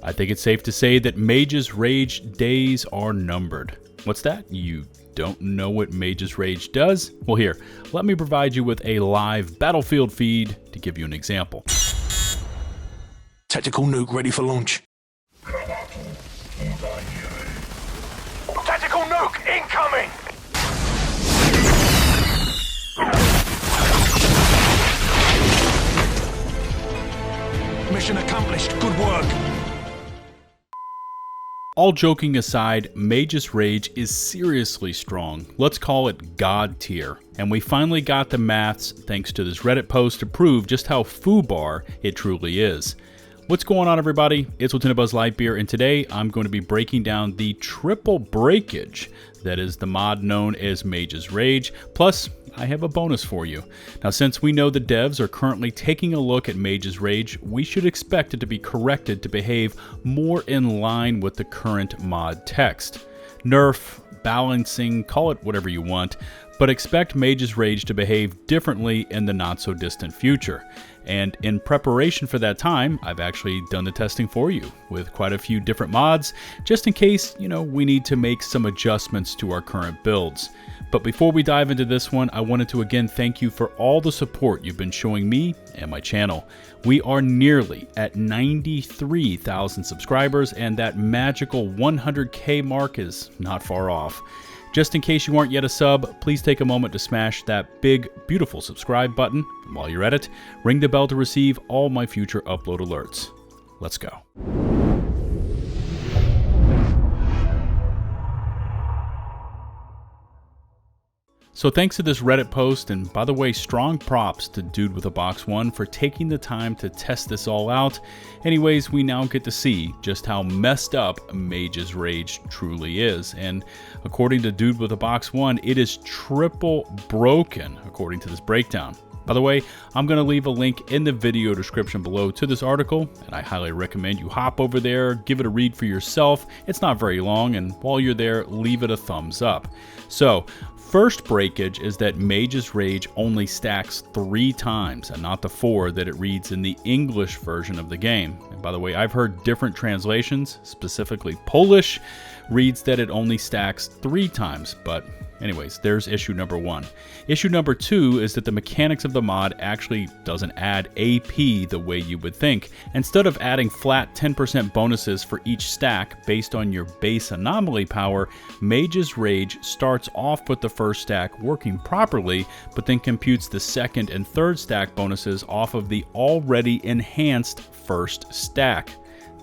I think it's safe to say that Mage's Rage days are numbered. What's that? You don't know what Mage's Rage does? Well here, let me provide you with a live Battlefield feed to give you an example. Tactical nuke ready for launch. Tactical nuke incoming! Mission accomplished. Good work. All joking aside, Mage's Rage is seriously strong. Let's call it God tier. And we finally got the maths thanks to this Reddit post to prove just how foobar it truly is. What's going on, everybody? It's LtBuzzLitebeer, and today I'm going to be breaking down the triple breakage that is the mod known as Mage's Rage. Plus, I have a bonus for you. Now, since we know the devs are currently taking a look at Mage's Rage, we should expect it to be corrected to behave more in line with the current mod text. Nerf, balancing, call it whatever you want, but expect Mage's Rage to behave differently in the not-so-distant future. And in preparation for that time, I've actually done the testing for you with quite a few different mods, just in case, we need to make some adjustments to our current builds. But before we dive into this one, I wanted to again thank you for all the support you've been showing me and my channel. We are nearly at 93,000 subscribers, and that magical 100K mark is not far off. Just in case you aren't yet a sub, please take a moment to smash that big, beautiful subscribe button. And while you're at it, ring the bell to receive all my future upload alerts. Let's go. So thanks to this Reddit post, and by the way, strong props to Dude with a Box 1 for taking the time to test this all out. Anyways, we now get to see just how messed up Mage's Rage truly is. And according to Dude with a Box 1, it is triple broken according to this breakdown. By the way, I'm going to leave a link in the video description below to this article, and I highly recommend you hop over there, give it a read for yourself. It's not very long, and while you're there, leave it a thumbs up. So, first breakage is that Mage's Rage only stacks 3 times, and not the 4 that it reads in the English version of the game. And by the way, I've heard different translations, specifically Polish, reads that it only stacks 3 times, but anyways, there's issue number 1. Issue number 2 is that the mechanics of the mod actually doesn't add AP the way you would think. Instead of adding flat 10% bonuses for each stack based on your base anomaly power, Mage's Rage starts off with the first stack working properly, but then computes the second and third stack bonuses off of the already enhanced first stack.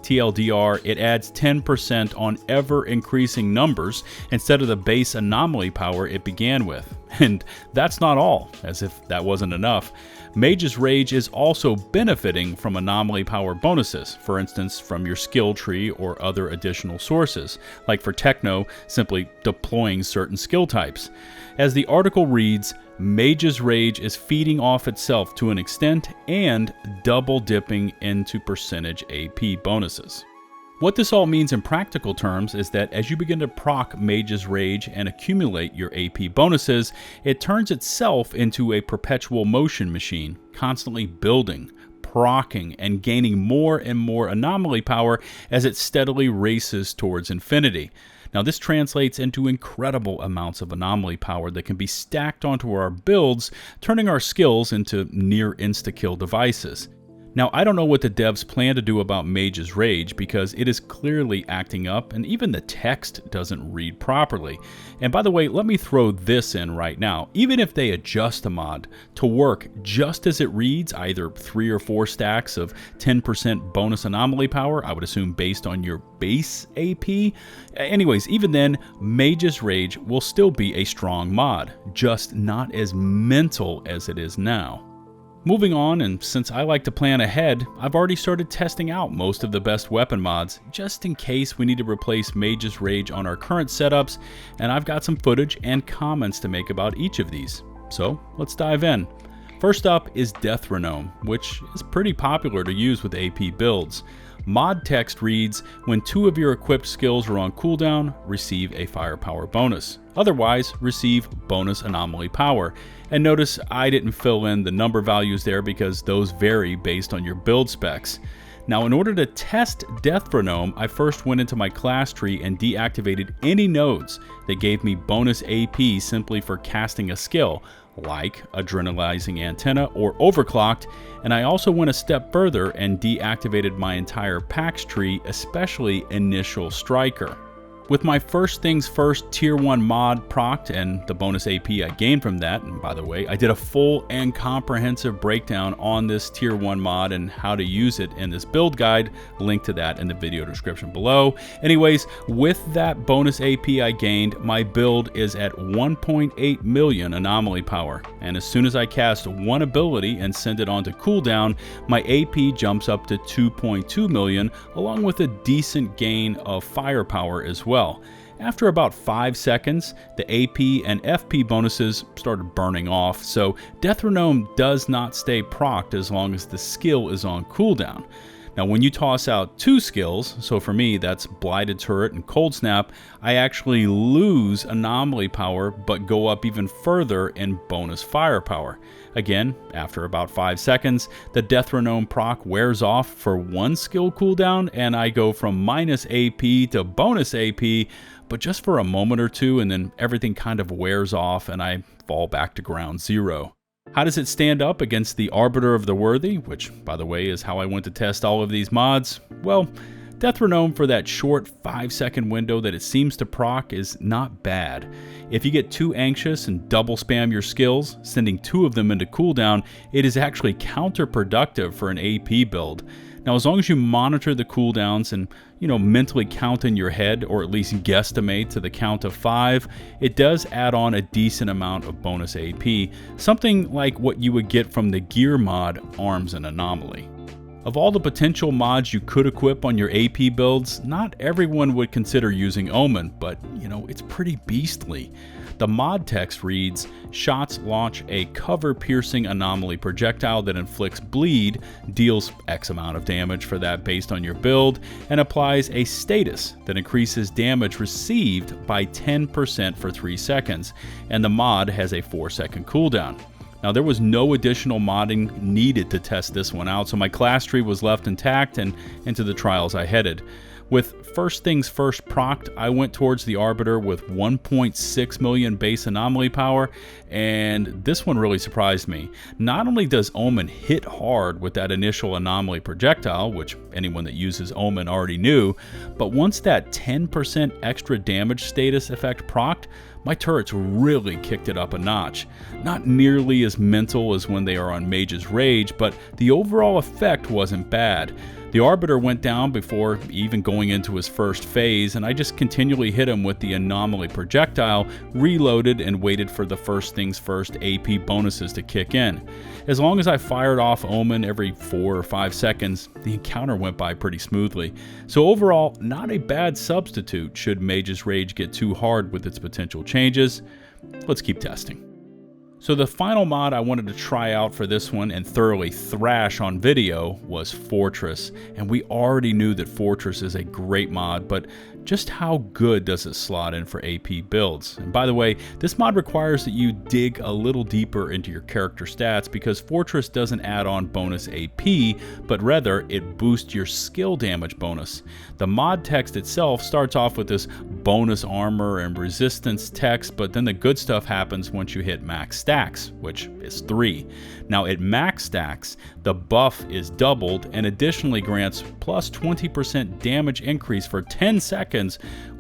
TLDR, it adds 10% on ever-increasing numbers instead of the base anomaly power it began with. And that's not all, as if that wasn't enough. Mage's Rage is also benefiting from anomaly power bonuses, for instance from your skill tree or other additional sources, like for Techno, simply deploying certain skill types. As the article reads, Mage's Rage is feeding off itself to an extent and double dipping into percentage AP bonuses. What this all means in practical terms is that as you begin to proc Mage's Rage and accumulate your AP bonuses, it turns itself into a perpetual motion machine, constantly building, procking, and gaining more and more anomaly power as it steadily races towards infinity. Now this translates into incredible amounts of anomaly power that can be stacked onto our builds, turning our skills into near insta-kill devices. Now, I don't know what the devs plan to do about Mage's Rage because it is clearly acting up and even the text doesn't read properly. And by the way, let me throw this in right now. Even if they adjust the mod to work just as it reads, either 3 or 4 stacks of 10% bonus anomaly power, I would assume based on your base AP. Anyways, even then, Mage's Rage will still be a strong mod, just not as mental as it is now. Moving on, and since I like to plan ahead, I've already started testing out most of the best weapon mods, just in case we need to replace Mage's Rage on our current setups, and I've got some footage and comments to make about each of these. So, let's dive in. First up is Dethrone, which is pretty popular to use with AP builds. Mod text reads, when 2 of your equipped skills are on cooldown, receive a firepower bonus. Otherwise, receive bonus anomaly power. And notice I didn't fill in the number values there because those vary based on your build specs. Now, in order to test Dethrone, I first went into my class tree and deactivated any nodes that gave me bonus AP simply for casting a skill, like Adrenalizing Antenna or Overclocked, and I also went a step further and deactivated my entire PAX tree, especially Initial Striker. With my first things first tier 1 mod procced and the bonus AP I gained from that, and by the way, I did a full and comprehensive breakdown on this tier 1 mod and how to use it in this build guide, link to that in the video description below. Anyways, with that bonus AP I gained, my build is at 1.8 million Anomaly Power, and as soon as I cast one ability and send it on to cooldown, my AP jumps up to 2.2 million, along with a decent gain of firepower as well. After about 5 seconds, the AP and FP bonuses started burning off, so Dethrone does not stay procced as long as the skill is on cooldown. Now, when you toss out 2 skills, so for me that's Blighted Turret and Cold Snap, I actually lose Anomaly Power but go up even further in bonus firepower. Again, after about 5 seconds, the Dethrone proc wears off for 1 skill cooldown and I go from minus AP to bonus AP, but just for a moment or two, and then everything kind of wears off and I fall back to ground zero. How does it stand up against the Arbiter of the Worthy, which, by the way, is how I went to test all of these mods? Well, Dethrone, for that short 5-second window that it seems to proc, is not bad. If you get too anxious and double spam your skills, sending 2 of them into cooldown, it is actually counterproductive for an AP build. Now, as long as you monitor the cooldowns and, mentally count in your head, or at least guesstimate to the count of 5, it does add on a decent amount of bonus AP, something like what you would get from the gear mod Arms and Anomaly. Of all the potential mods you could equip on your AP builds, not everyone would consider using Omen, but it's pretty beastly. The mod text reads, "Shots launch a cover-piercing anomaly projectile that inflicts bleed, deals X amount of damage for that based on your build, and applies a status that increases damage received by 10% for 3 seconds, and the mod has a 4-second cooldown." Now, there was no additional modding needed to test this one out, so my class tree was left intact and into the trials I headed. With first things first procced, I went towards the Arbiter with 1.6 million base Anomaly Power, and this one really surprised me. Not only does Omen hit hard with that initial Anomaly projectile, which anyone that uses Omen already knew, but once that 10% extra damage status effect procced, my turrets really kicked it up a notch. Not nearly as mental as when they are on Mage's Rage, but the overall effect wasn't bad. The Arbiter went down before even going into his first phase, and I just continually hit him with the Anomaly projectile, reloaded, and waited for the first things first AP bonuses to kick in. As long as I fired off Omen every 4 or 5 seconds, the encounter went by pretty smoothly. So overall, not a bad substitute should Mage's Rage get too hard with its potential changes. Let's keep testing. So the final mod I wanted to try out for this one and thoroughly thrash on video was Fortress, and we already knew that Fortress is a great mod, but just how good does it slot in for AP builds? And by the way, this mod requires that you dig a little deeper into your character stats because Fortress doesn't add on bonus AP, but rather it boosts your skill damage bonus. The mod text itself starts off with this bonus armor and resistance text, but then the good stuff happens once you hit max stacks, which is 3. Now at max stacks, the buff is doubled and additionally grants plus 20% damage increase for 10 seconds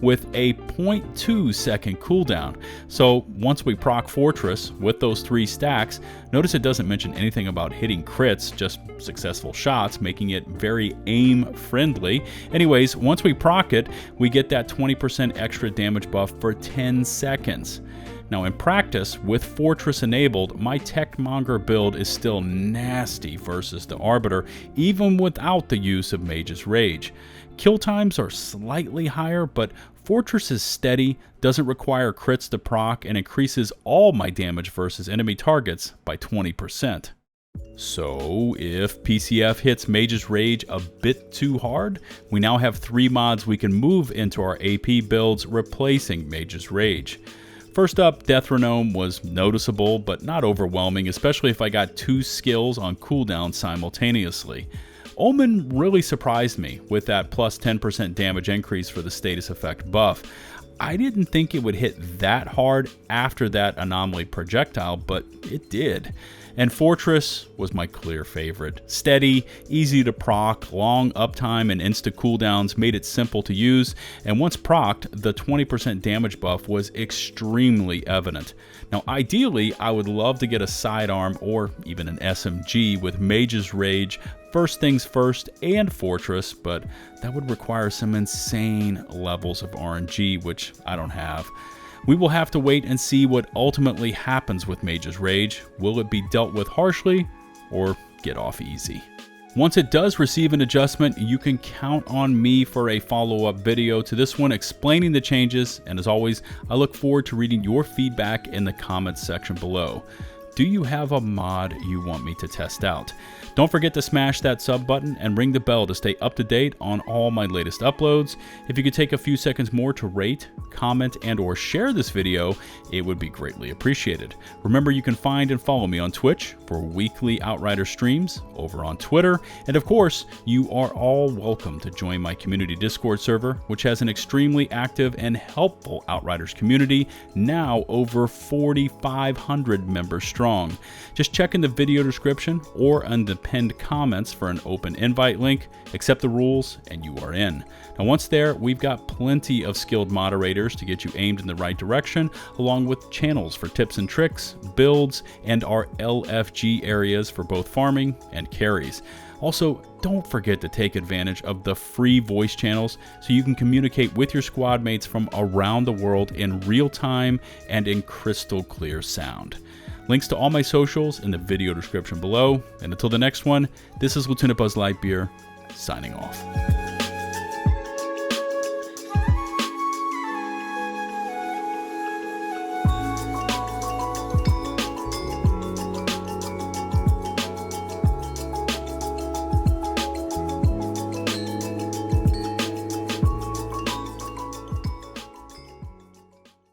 with a 0.2 second cooldown. So once we proc Fortress with those 3 stacks, notice it doesn't mention anything about hitting crits, just successful shots, making it very aim friendly. Anyways, once we proc it, we get that 20% extra damage buff for 10 seconds. Now in practice, with Fortress enabled, my Techmonger build is still nasty versus the Arbiter, even without the use of Mage's Rage. Kill times are slightly higher, but Fortress is steady, doesn't require crits to proc, and increases all my damage versus enemy targets by 20%. So, if PCF hits Mage's Rage a bit too hard, we now have 3 mods we can move into our AP builds replacing Mage's Rage. First up, Dethrone was noticeable but not overwhelming, especially if I got 2 skills on cooldown simultaneously. Omen really surprised me with that plus 10% damage increase for the status effect buff. I didn't think it would hit that hard after that anomaly projectile, but it did. And Fortress was my clear favorite. Steady, easy to proc, long uptime and insta cooldowns made it simple to use, and once procced, the 20% damage buff was extremely evident. Now ideally, I would love to get a sidearm or even an SMG with Mage's Rage, First Things First, and Fortress, but that would require some insane levels of RNG, which I don't have. We will have to wait and see what ultimately happens with Mage's Rage. Will it be dealt with harshly or get off easy? Once it does receive an adjustment, you can count on me for a follow-up video to this one explaining the changes, and as always, I look forward to reading your feedback in the comments section below. Do you have a mod you want me to test out? Don't forget to smash that sub button and ring the bell to stay up to date on all my latest uploads. If you could take a few seconds more to rate, comment, and or share this video, it would be greatly appreciated. Remember, you can find and follow me on Twitch for weekly Outriders streams, over on Twitter, and of course, you are all welcome to join my community Discord server, which has an extremely active and helpful Outriders community, now over 4,500 members strong. Just check in the video description or on the pinned comments for an open invite link, accept the rules, and you are in. Now once there, we've got plenty of skilled moderators to get you aimed in the right direction, along with channels for tips and tricks, builds, and our LFG areas for both farming and carries. Also, don't forget to take advantage of the free voice channels so you can communicate with your squad mates from around the world in real time and in crystal clear sound. Links to all my socials in the video description below. And until the next one, this is LtBuzzLitebeer signing off.